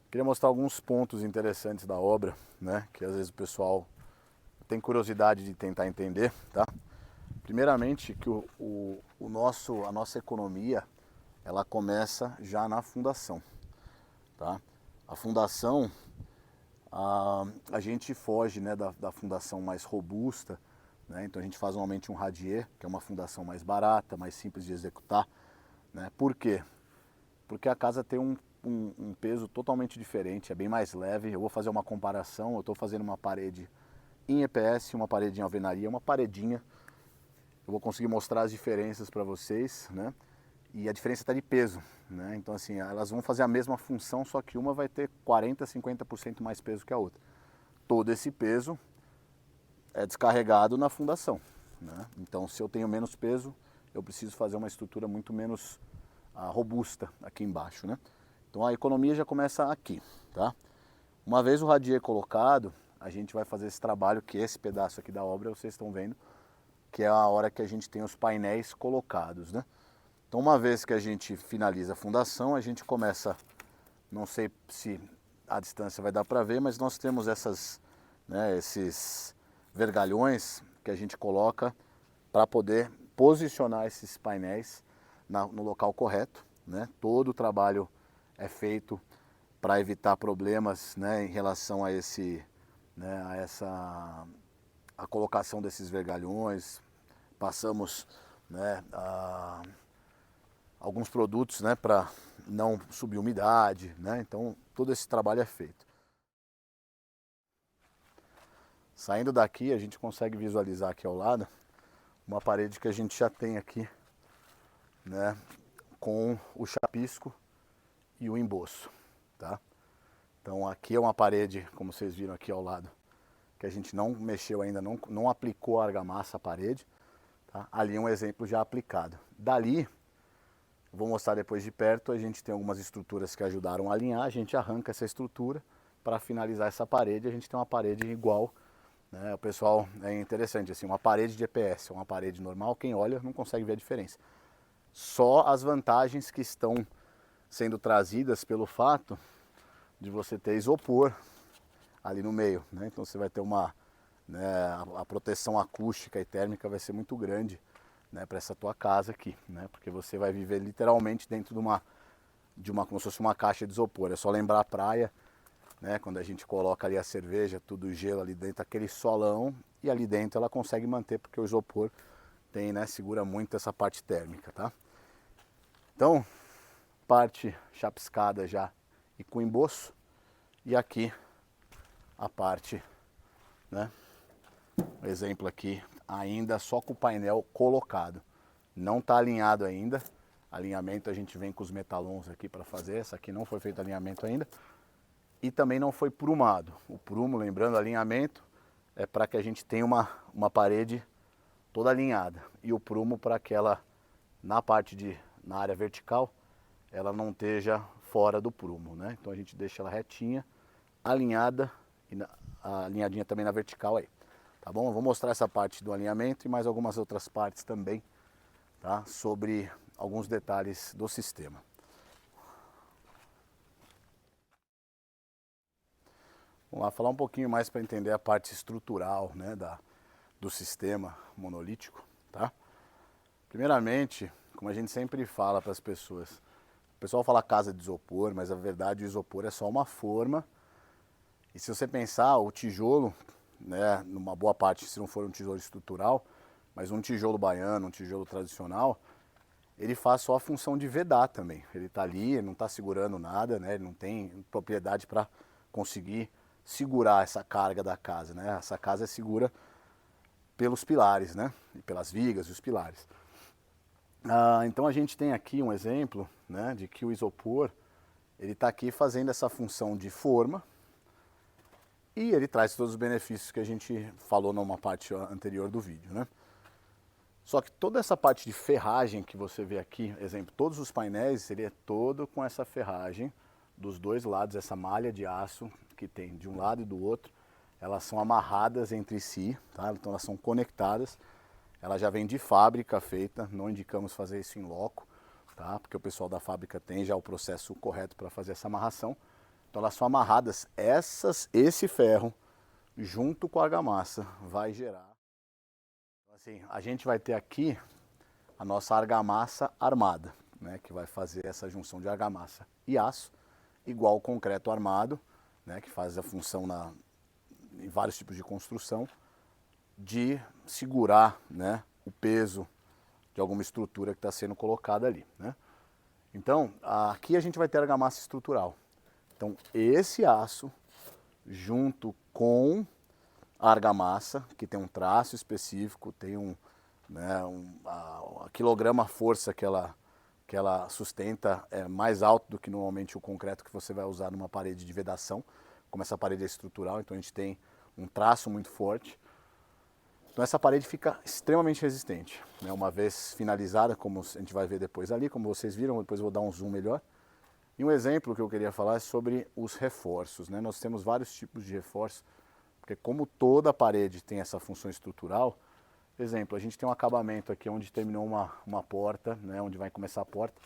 Queria mostrar alguns pontos interessantes da obra, né, que às vezes o pessoal tem curiosidade de tentar entender, tá? Primeiramente, que a nossa economia, ela começa já na fundação, tá? A fundação, a gente foge, né, da fundação mais robusta, né? Então a gente faz normalmente um radier, que é uma fundação mais barata, mais simples de executar, né? Por quê? Porque a casa tem um peso totalmente diferente, é bem mais leve. Eu vou fazer uma comparação, eu estou fazendo uma parede em EPS, uma parede em alvenaria, uma paredinha. Eu vou conseguir mostrar as diferenças para vocês, né? E a diferença está de peso, né? Então assim, elas vão fazer a mesma função, só que uma vai ter 40, 50% mais peso que a outra. Todo esse peso é descarregado na fundação, né? Então se eu tenho menos peso, eu preciso fazer uma estrutura muito menos robusta aqui embaixo, né? Então a economia já começa aqui, tá? Uma vez o radier colocado, a gente vai fazer esse trabalho, que esse pedaço aqui da obra vocês estão vendo, que é a hora que a gente tem os painéis colocados, né? Então uma vez que a gente finaliza a fundação, a gente começa, não sei se a distância vai dar para ver, mas nós temos esses vergalhões que a gente coloca para poder posicionar esses painéis no local correto, né? Todo o trabalho é feito para evitar problemas, né, em relação a a colocação desses vergalhões. Passamos, né, alguns produtos, né, para não subir umidade, né? Então todo esse trabalho é feito. Saindo daqui, a gente consegue visualizar aqui ao lado uma parede que a gente já tem aqui, né, com o chapisco e o emboço, tá? Então aqui é uma parede, como vocês viram aqui ao lado, que a gente não mexeu ainda, não aplicou a argamassa à parede, tá? Ali é um exemplo já aplicado. Dali, vou mostrar depois de perto, a gente tem algumas estruturas que ajudaram a alinhar, a gente arranca essa estrutura para finalizar essa parede, a gente tem uma parede igual, né? O pessoal, é interessante, assim, uma parede de EPS, uma parede normal, quem olha não consegue ver a diferença. Só as vantagens que estão sendo trazidas pelo fato de você ter isopor ali no meio, né? Então você vai ter né, a proteção acústica e térmica vai ser muito grande, né, para essa tua casa aqui, né? Porque você vai viver literalmente dentro como se fosse uma caixa de isopor. É só lembrar a praia, né? Quando a gente coloca ali a cerveja, tudo gelo ali dentro, aquele solão, e ali dentro ela consegue manter porque o isopor tem, né, segura muito essa parte térmica, tá? Então, parte chapiscada já e com emboço, e aqui a parte, né? Exemplo aqui, ainda só com o painel colocado. Não está alinhado ainda. Alinhamento a gente vem com os metalons aqui para fazer. Essa aqui não foi feito alinhamento ainda. E também não foi prumado. O prumo, lembrando, alinhamento é para que a gente tenha uma parede toda alinhada. E o prumo para que ela, na área vertical, ela não esteja fora do prumo, né? Então a gente deixa ela retinha, alinhada, e alinhadinha também na vertical aí. Tá bom? Eu vou mostrar essa parte do alinhamento e mais algumas outras partes também, tá? Sobre alguns detalhes do sistema. Vamos lá, falar um pouquinho mais para entender a parte estrutural, né, do sistema monolítico, tá? Primeiramente, como a gente sempre fala para as pessoas, o pessoal fala casa de isopor, mas a verdade o isopor é só uma forma. E se você pensar, o tijolo, né, numa boa parte, se não for um tijolo estrutural, mas um tijolo baiano, um tijolo tradicional, ele faz só a função de vedar também. Ele está ali, ele não está segurando nada, né, ele não tem propriedade para conseguir segurar essa carga da casa, né? Essa casa é segura pelos pilares, né, e pelas vigas e os pilares. Então a gente tem aqui um exemplo, né, de que o isopor ele está aqui fazendo essa função de forma, e ele traz todos os benefícios que a gente falou numa parte anterior do vídeo, né? Só que toda essa parte de ferragem que você vê aqui, exemplo, todos os painéis, ele é todo com essa ferragem dos dois lados, essa malha de aço que tem de um lado e do outro, elas são amarradas entre si, tá? Então elas são conectadas, ela já vem de fábrica feita, não indicamos fazer isso em loco, tá? Porque o pessoal da fábrica tem já o processo correto para fazer essa amarração. Então elas são amarradas, esse ferro junto com a argamassa vai gerar. Então, assim, a gente vai ter aqui a nossa argamassa armada, né, que vai fazer essa junção de argamassa e aço, igual o concreto armado, né, que faz a função em vários tipos de construção, de segurar, né, o peso de alguma estrutura que está sendo colocada ali, né? Então, aqui a gente vai ter argamassa estrutural. Então, esse aço, junto com a argamassa, que tem um traço específico, tem a quilograma força que ela sustenta é mais alto do que normalmente o concreto que você vai usar numa parede de vedação, como essa parede é estrutural, então a gente tem um traço muito forte. Então essa parede fica extremamente resistente, né? Uma vez finalizada, como a gente vai ver depois ali, como vocês viram, depois eu vou dar um zoom melhor. E um exemplo que eu queria falar é sobre os reforços, né? Nós temos vários tipos de reforços, porque como toda parede tem essa função estrutural, exemplo, a gente tem um acabamento aqui onde terminou uma porta, né? Onde vai começar a porta.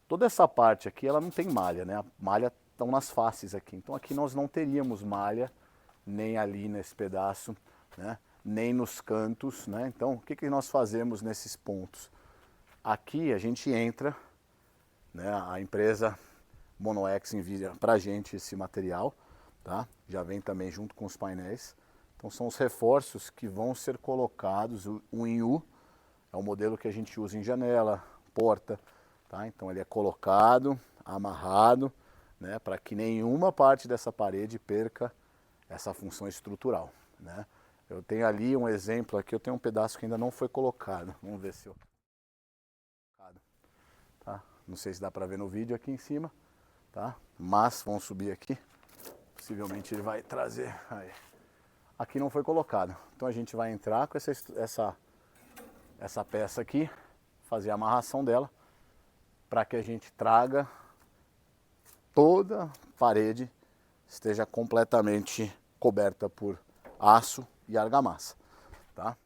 Toda essa parte aqui, ela não tem malha, né? A malha estão nas faces aqui. Então aqui nós não teríamos malha, nem ali nesse pedaço, né? Nem nos cantos, né? Então, o que nós fazemos nesses pontos? Aqui a gente entra, né? A empresa Monoex envia para a gente esse material, tá? Já vem também junto com os painéis. Então, são os reforços que vão ser colocados, um em U, é o modelo que a gente usa em janela, porta, tá? Então, ele é colocado, amarrado, né? Para que nenhuma parte dessa parede perca essa função estrutural, né? Eu tenho ali um exemplo aqui, eu tenho um pedaço que ainda não foi colocado. Vamos ver se eu... Tá? Não sei se dá para ver no vídeo aqui em cima, tá? Mas vamos subir aqui. Possivelmente ele vai trazer... Aí. Aqui não foi colocado. Então a gente vai entrar com essa peça aqui, fazer a amarração dela, para que a gente traga toda a parede esteja completamente coberta por aço e argamassa, tá?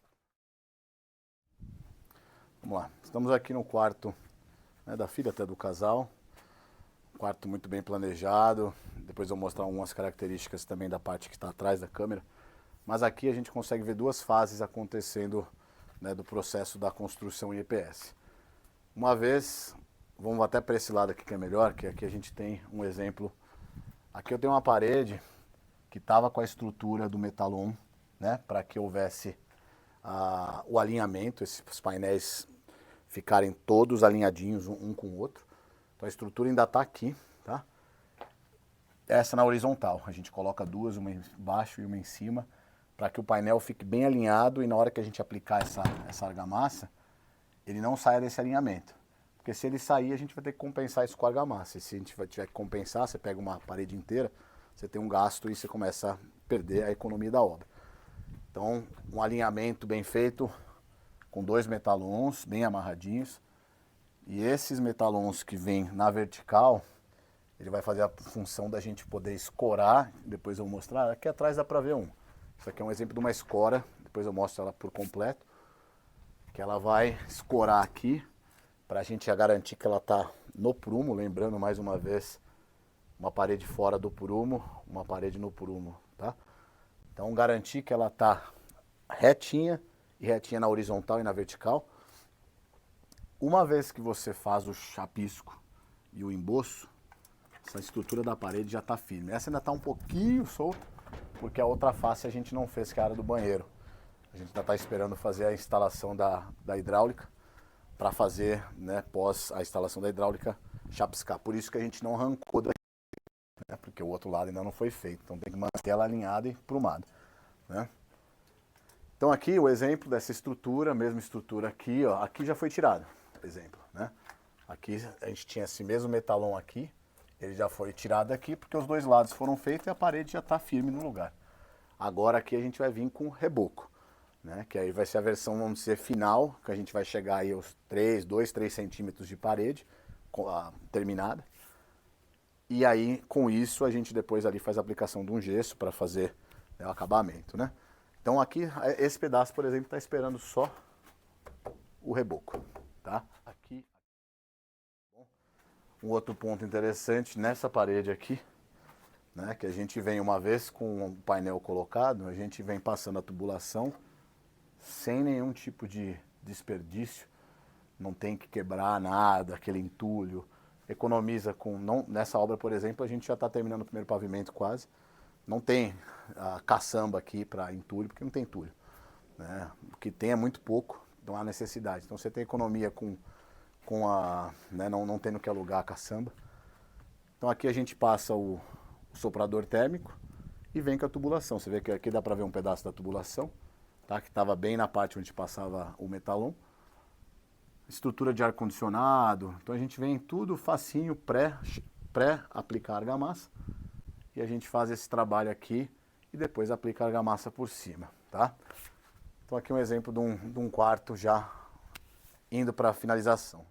Vamos lá, estamos aqui no quarto, né, da filha até do casal, quarto muito bem planejado, depois eu vou mostrar algumas características também da parte que está atrás da câmera, mas aqui a gente consegue ver duas fases acontecendo, né, do processo da construção em EPS. Uma vez, vamos até para esse lado aqui que é melhor, que aqui a gente tem um exemplo, aqui eu tenho uma parede que estava com a estrutura do metalon, né, para que houvesse o alinhamento, esses painéis ficarem todos alinhadinhos um com o outro. Então a estrutura ainda está aqui, tá? Essa na horizontal, a gente coloca duas, uma embaixo e uma em cima, para que o painel fique bem alinhado e na hora que a gente aplicar essa argamassa, ele não saia desse alinhamento. Porque se ele sair, a gente vai ter que compensar isso com a argamassa. E se a gente tiver que compensar, você pega uma parede inteira, você tem um gasto e você começa a perder a economia da obra. Então, um alinhamento bem feito, com dois metalons bem amarradinhos. E esses metalons que vêm na vertical, ele vai fazer a função da gente poder escorar. Depois eu vou mostrar. Aqui atrás dá para ver um. Isso aqui é um exemplo de uma escora. Depois eu mostro ela por completo. Que ela vai escorar aqui, para a gente garantir que ela está no prumo. Lembrando mais uma vez, uma parede fora do prumo, uma parede no prumo, tá? Então garantir que ela está retinha, e retinha na horizontal e na vertical. Uma vez que você faz o chapisco e o emboço, essa estrutura da parede já está firme. Essa ainda está um pouquinho solta, porque a outra face a gente não fez, que é a área do banheiro. A gente ainda está esperando fazer a instalação da hidráulica, para fazer, né, pós a instalação da hidráulica, chapiscar. Por isso que a gente não arrancou daqui, né, porque o outro lado ainda não foi feito. Então tem que manter ela alinhada e prumada, né? Então aqui o exemplo dessa estrutura, mesma estrutura aqui, ó, aqui já foi tirado, por exemplo, né? Aqui a gente tinha esse mesmo metalon aqui, ele já foi tirado aqui porque os dois lados foram feitos e a parede já está firme no lugar. Agora aqui a gente vai vir com reboco, né? Que aí vai ser a versão, vamos dizer, final, que a gente vai chegar aí aos 2, 3 centímetros de parede terminada. E aí com isso a gente depois ali faz a aplicação de um gesso para fazer, né, o acabamento, né? Então aqui, esse pedaço, por exemplo, está esperando só o reboco, tá? Aqui. Um outro ponto interessante, nessa parede aqui, né, que a gente vem uma vez com o painel colocado, a gente vem passando a tubulação sem nenhum tipo de desperdício, não tem que quebrar nada, aquele entulho, economiza com... Não, nessa obra, por exemplo, a gente já está terminando o primeiro pavimento quase, não tem a caçamba aqui para entulho, porque não tem entulho, né? O que tem é muito pouco, não há necessidade. Então você tem economia com a, né, não tendo que alugar a caçamba. Então aqui a gente passa o soprador térmico e vem com a tubulação. Você vê que aqui dá para ver um pedaço da tubulação, tá? Que estava bem na parte onde passava o metalon. Estrutura de ar-condicionado. Então a gente vem tudo facinho, pré-aplicar argamassa. E a gente faz esse trabalho aqui e depois aplica a argamassa por cima, tá? Então aqui um exemplo de um quarto já indo para a finalização.